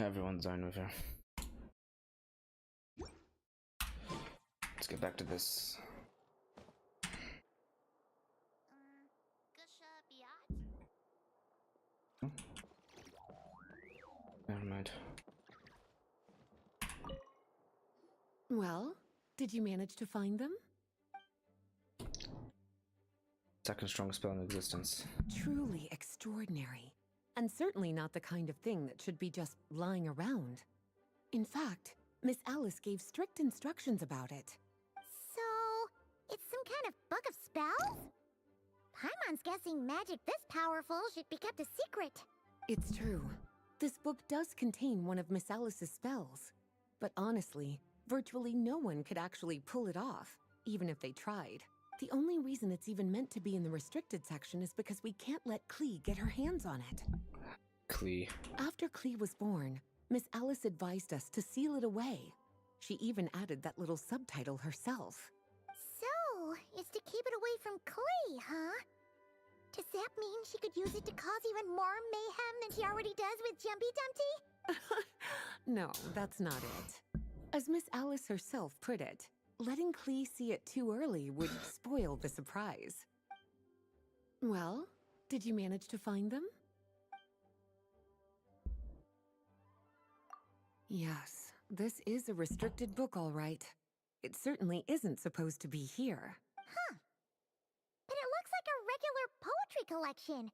Everyone's done with her. Let's get back to this. Never mind. Well, did you manage to find them? Second strongest spell in existence. Truly extraordinary. And certainly not the kind of thing that should be just lying around. In fact, Miss Alice gave strict instructions about it. So, it's some kind of book of spells? Paimon's guessing magic this powerful should be kept a secret. It's true. This book does contain one of Miss Alice's spells. But honestly, virtually no one could actually pull it off, even if they tried. The only reason it's even meant to be in the restricted section is because we can't let Klee get her hands on it. Klee. After Klee was born, Miss Alice advised us to seal it away. She even added that little subtitle herself. So, it's to keep it away from Klee, huh? Does that mean she could use it to cause even more mayhem than she already does with Jumpy Dumpty? No, that's not it. As Miss Alice herself put it, letting Klee see it too early would spoil the surprise. Well, did you manage to find them? Yes, this is a restricted book, all right. It certainly isn't supposed to be here. Huh. But it looks like a regular poetry collection.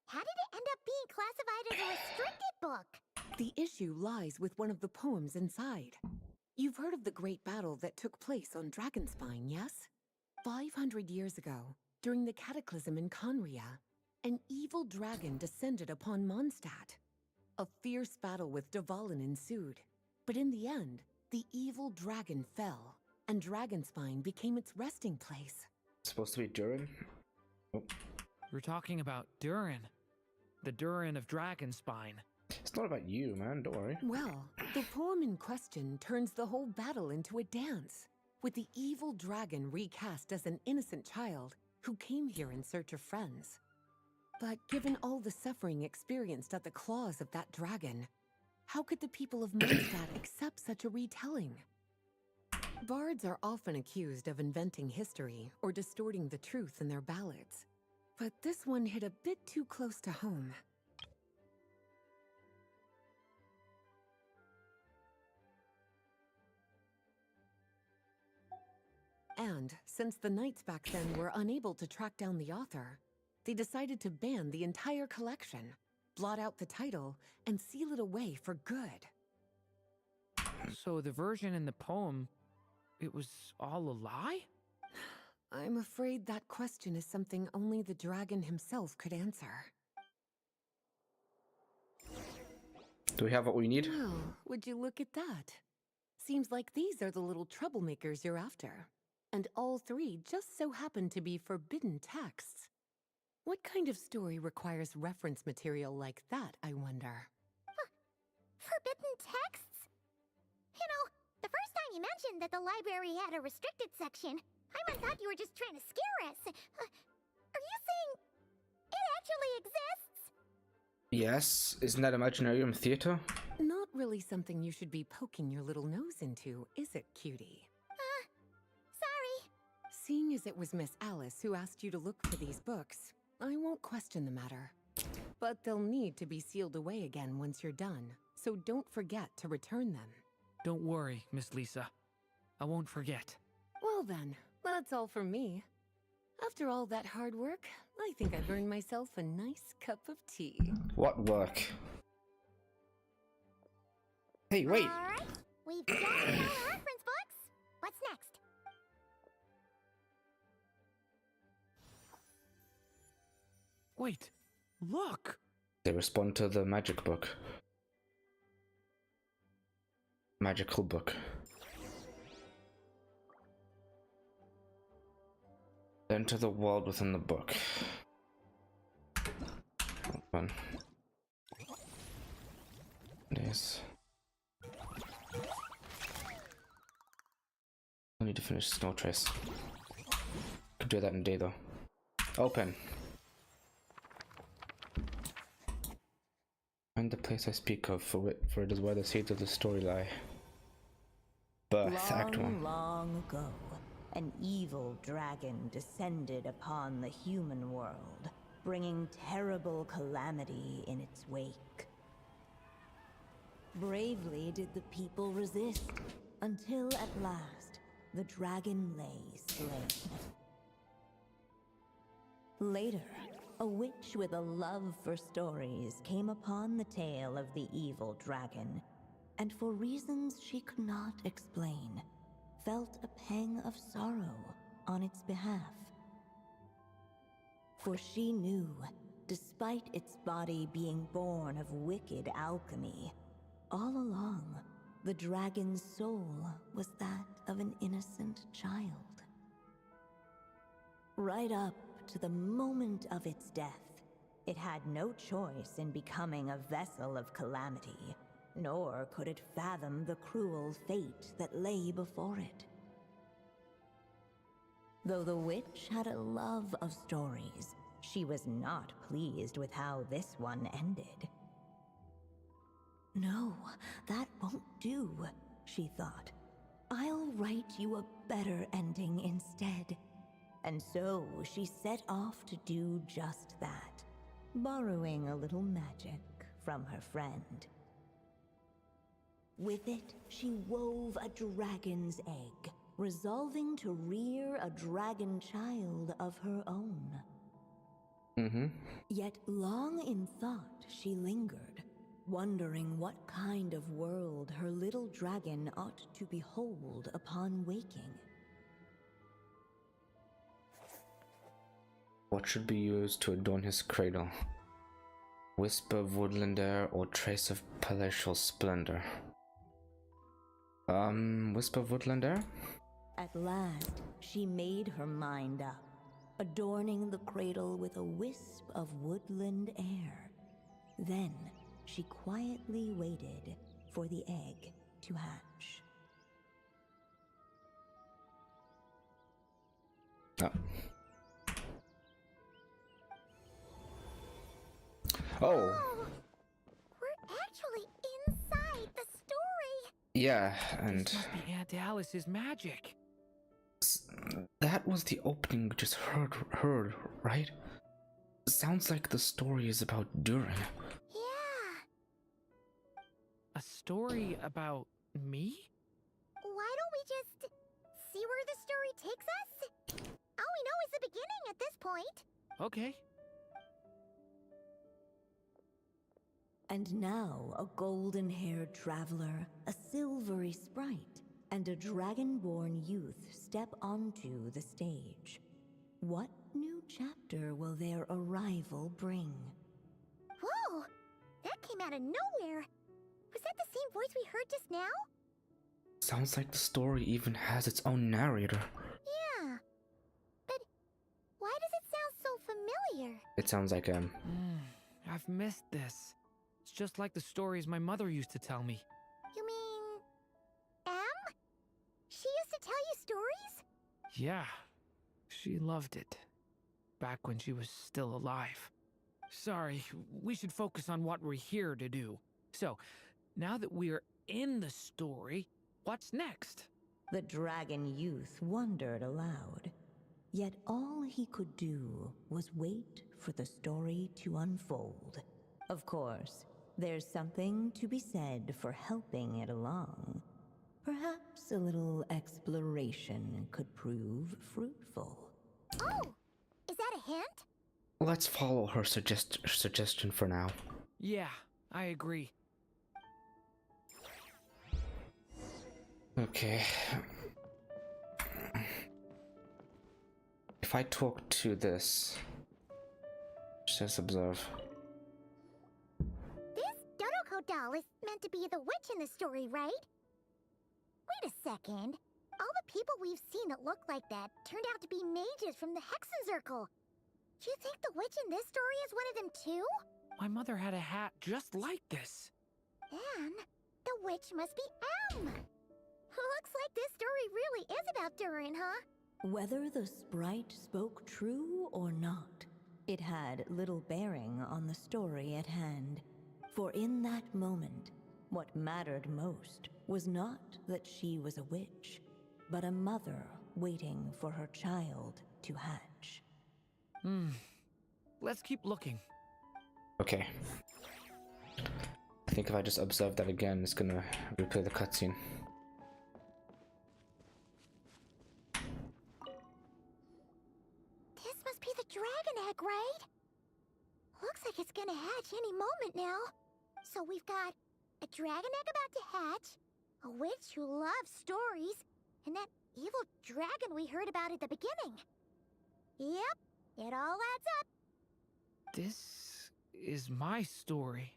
How did it end up being classified as a restricted book? The issue lies with one of the poems inside. You've heard of the great battle that took place on Arc-Xine, yes? 500 years ago, during the cataclysm in Conria, an evil dragon descended upon Mondstadt. A fierce battle with Dvalin ensued, but in the end, the evil dragon fell, and Arc-Xine became its resting place. It's supposed to be Durin? Oh. We're talking about Durin. The Durin of Arc-Xine. It's not about you, man, don't worry. Well, the poem in question turns the whole battle into a dance, with the evil dragon recast as an innocent child who came here in search of friends. But given all the suffering experienced at the claws of that dragon, how could the people of Mondstadt accept such a retelling? Bards are often accused of inventing history or distorting the truth in their ballads, but this one hit a bit too close to home. And since the knights back then were unable to track down the author, they decided to ban the entire collection, blot out the title, and seal it away for good. So the version in the poem, it was all a lie? I'm afraid that question is something only the dragon himself could answer. Do we have what we need? Well, would you look at that? Seems like these are the little troublemakers you're after. And all three just so happen to be forbidden texts. What kind of story requires reference material like that, I wonder? Forbidden texts? You know, the first time you mentioned that the library had a restricted section, I thought you were just trying to scare us. Are you saying it actually exists? Yes. Isn't that Imaginarium Theater? Not really something you should be poking your little nose into, is it, cutie? Sorry. Seeing as it was Miss Alice who asked you to look for these books, I won't question the matter. But they'll need to be sealed away again once you're done, so don't forget to return them. Don't worry, Miss Lisa. I won't forget. Well then, that's all from me. After all that hard work, I think I've earned myself a nice cup of tea. What work? Hey, wait! Alright, we've got all the reference books. What's next? Wait, look! They respond to the magic book. Magical book. Enter the world within the book. Open. Days. I need to finish Snow Trace. Could do that in a day though. Open. And the place I speak of, for it is where the seeds of the story lie. Birth, Act 1. Long ago, an evil dragon descended upon the human world, bringing terrible calamity in its wake. Bravely did the people resist, until at last, the dragon lay slain. Later, a witch with a love for stories came upon the tale of the evil dragon, and for reasons she could not explain, felt a pang of sorrow on its behalf. For she knew, despite its body being born of wicked alchemy, all along, the dragon's soul was that of an innocent child. Right up to the moment of its death, it had no choice in becoming a vessel of calamity, nor could it fathom the cruel fate that lay before it. Though the witch had a love of stories, she was not pleased with how this one ended. No, that won't do, she thought. I'll write you a better ending instead. And so she set off to do just that, borrowing a little magic from her friend. With it, she wove a dragon's egg, resolving to rear a dragon child of her own. Yet long in thought she lingered, wondering what kind of world her little dragon ought to behold upon waking. What should be used to adorn his cradle? Wisp of woodland air or trace of palatial splendor? Wisp of woodland air? At last, she made her mind up, adorning the cradle with a wisp of woodland air. Then, she quietly waited for the egg to hatch. Oh. We're actually inside the story. Yeah, and This must be Aunt Alice's magic. that was the opening we just heard, right? Sounds like the story is about Durin. Yeah. A story about me? Why don't we just see where the story takes us? All we know is the beginning at this point. Okay. And now a golden-haired traveler, a silvery sprite, and a dragon-born youth step onto the stage. What new chapter will their arrival bring? Whoa! That came out of nowhere. Was that the same voice we heard just now? Sounds like the story even has its own narrator. Yeah. But why does it sound so familiar? It sounds like I've missed this. It's just like the stories my mother used to tell me. You mean... Em? She used to tell you stories? Yeah, she loved it. Back when she was still alive. Sorry, we should focus on what we're here to do. So, now that we're in the story, what's next? The dragon youth wondered aloud. Yet all he could do was wait for the story to unfold. Of course, there's something to be said for helping it along. Perhaps a little exploration could prove fruitful. Oh! Is that a hint? let's follow her suggestion for now. Yeah, I agree. Okay. If I talk to this, just observe. This Dodoko doll is meant to be the witch in the story, right? Wait a second. All the people we've seen that look like that turned out to be mages from the Hexen Circle. Do you think the witch in this story is one of them too? My mother had a hat just like this. Then, the witch must be Em! Looks like this story really is about Durin, huh? Whether the sprite spoke true or not, it had little bearing on the story at hand. For in that moment, what mattered most was not that she was a witch, but a mother waiting for her child to hatch. Let's keep looking. Okay. I think if I just observe that again, it's gonna replay the cutscene. This must be the dragon egg, right? Looks like it's gonna hatch any moment now. So we've got a dragon egg about to hatch, a witch who loves stories, and that evil dragon we heard about at the beginning. Yep, it all adds up. This is my story,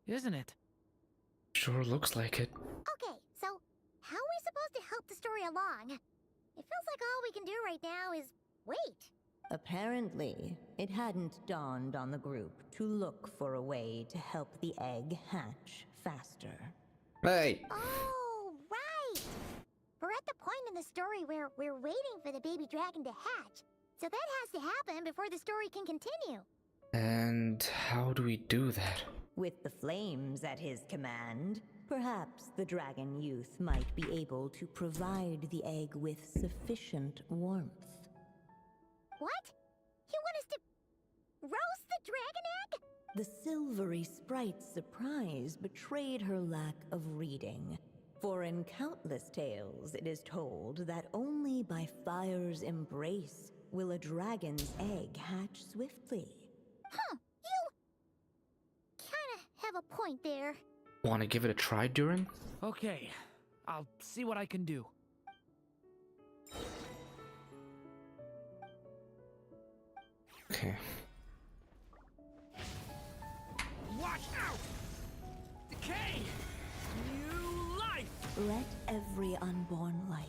isn't it? Sure looks like it. Okay, so how are we supposed to help the story along? It feels like all we can do right now is wait. Apparently, it hadn't dawned on the group to look for a way to help the egg hatch faster. Hey! Oh, right! We're at the point in the story where we're waiting for the baby dragon to hatch. So that has to happen before the story can continue. And how do we do that? With the flames at his command, perhaps the dragon youth might be able to provide the egg with sufficient warmth. What? You want us to roast the dragon egg? The silvery sprite's surprise betrayed her lack of reading. For in countless tales it is told that only by fire's embrace will a dragon's egg hatch swiftly. Huh, you kinda have a point there. Wanna give it a try, Durin? Okay, I'll see what I can do. Okay. Watch out! Decay! New life! Let every unborn life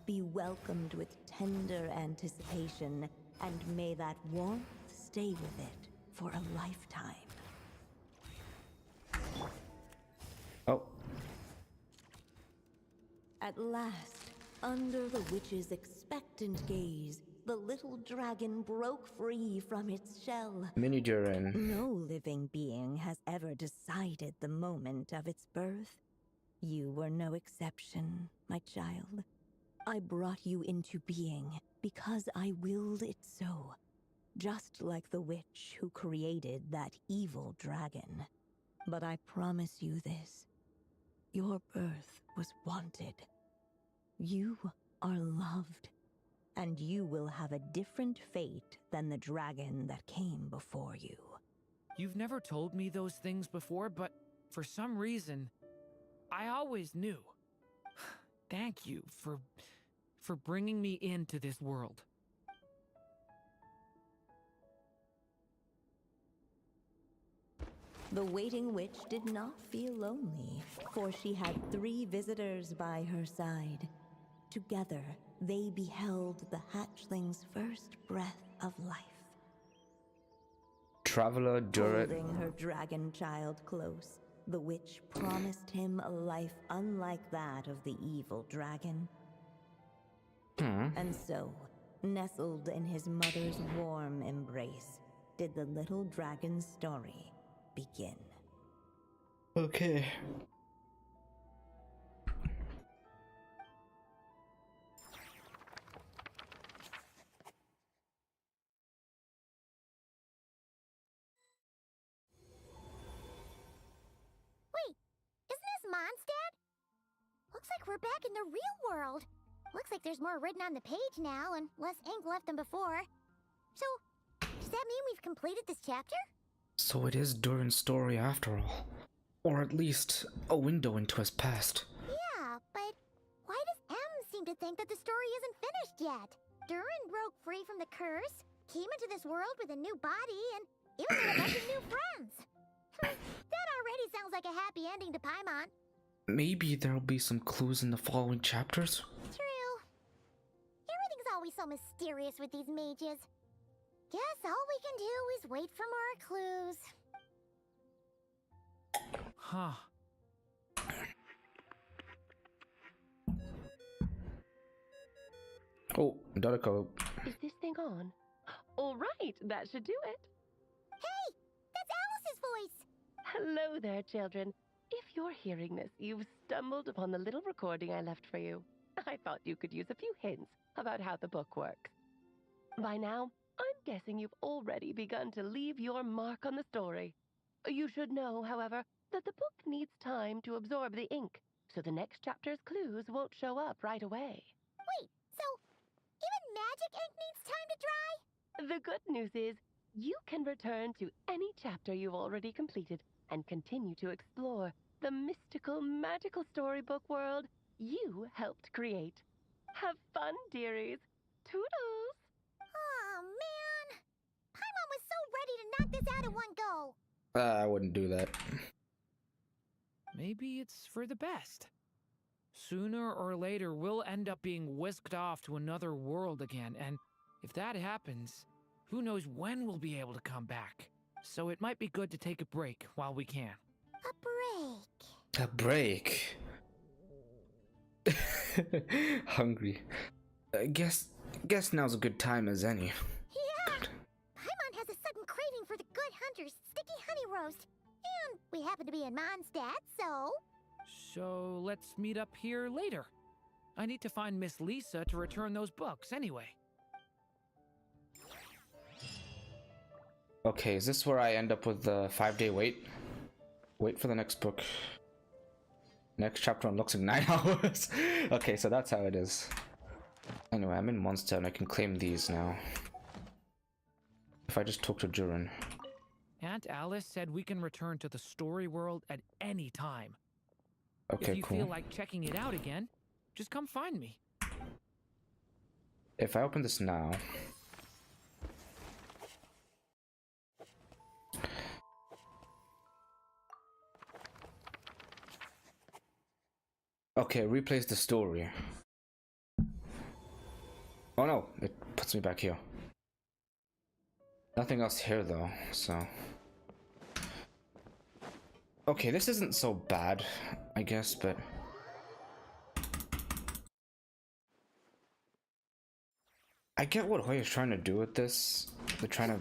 be welcomed with tender anticipation, and may that warmth stay with it for a lifetime. Oh. At last, under the witch's expectant gaze, the little dragon broke free from its shell. Mini Durin. No living being has ever decided the moment of its birth. You were no exception, my child. I brought you into being because I willed it so, just like the witch who created that evil dragon. But I promise you this, your birth was wanted. You are loved, and you will have a different fate than the dragon that came before you. You've never told me those things before, but for some reason, I always knew. Thank you for bringing me into this world. The waiting witch did not feel lonely, for she had 3 visitors by her side. Together, they beheld the hatchling's first breath of life. Traveler Durin. Holding her dragon child close, the witch promised him a life unlike that of the evil dragon. And so, nestled in his mother's warm embrace, did the little dragon's story begin. Okay. Wait, isn't this Mondstadt? Looks like we're back in the real world. Looks like there's more written on the page now and less ink left than before. So, does that mean we've completed this chapter? So it is Durin's story after all. Or at least a window into his past. Yeah, but why does M seem to think that the story isn't finished yet? Durin broke free from the curse, came into this world with a new body, and even made a bunch of new friends. That already sounds like a happy ending to Paimon. Maybe there'll be some clues in the following chapters? True. Everything's always so mysterious with these mages. Guess all we can do is wait for more clues. Huh. Oh, Doriko. Is this thing on? All right, that should do it. Hey, that's Alice's voice. Hello there, children. If you're hearing this, you've stumbled upon the little recording I left for you. I thought you could use a few hints about how the book works. By now, I'm guessing you've already begun to leave your mark on the story. You should know, however, that the book needs time to absorb the ink, so the next chapter's clues won't show up right away. Wait, so even magic ink needs time to dry? The good news is, you can return to any chapter you've already completed and continue to explore the mystical, magical storybook world you helped create. Have fun, dearies. Toodles! Oh, man. Paimon was so ready to knock this out in one go. I wouldn't do that. Maybe it's for the best. Sooner or later, we'll end up being whisked off to another world again, and if that happens, who knows when we'll be able to come back. So it might be good to take a break while we can. A break. A break. Hungry. Guess now's a good time as any. Yeah. Paimon has a sudden craving for the good hunter's sticky honey roast. And we happen to be in Mondstadt, so... So let's meet up here later. I need to find Miss Lisa to return those books anyway. Okay, is this where I end up with the 5-day wait? Wait for the next book. Next chapter unlocks in 9 hours. Okay, so that's how it is. Anyway, I'm in Mondstadt and I can claim these now. If I just talk to Durin. Aunt Alice said we can return to the story world at any time. Okay, if you cool. feel like checking it out again, just come find me. If I open this now... Okay, replays the story. Oh no, it puts me back here. Nothing else here though, so... Okay, this isn't so bad, I guess, but... I get what Hoya's trying to do with this. They're trying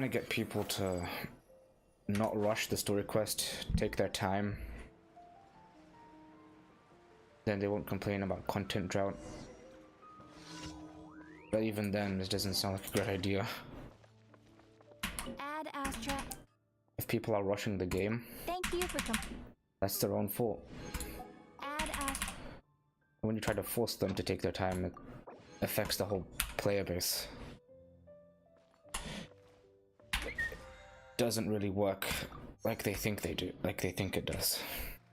to get people to not rush the story quest, take their time. Then they won't complain about content drought. But even then, this doesn't sound like a good idea. Ad Astra. If people are rushing the game, Thank you for that's their own fault. Ad Astra. When you try to force them to take their time, it affects the whole player base. Doesn't really work like they think they do, like they think it does.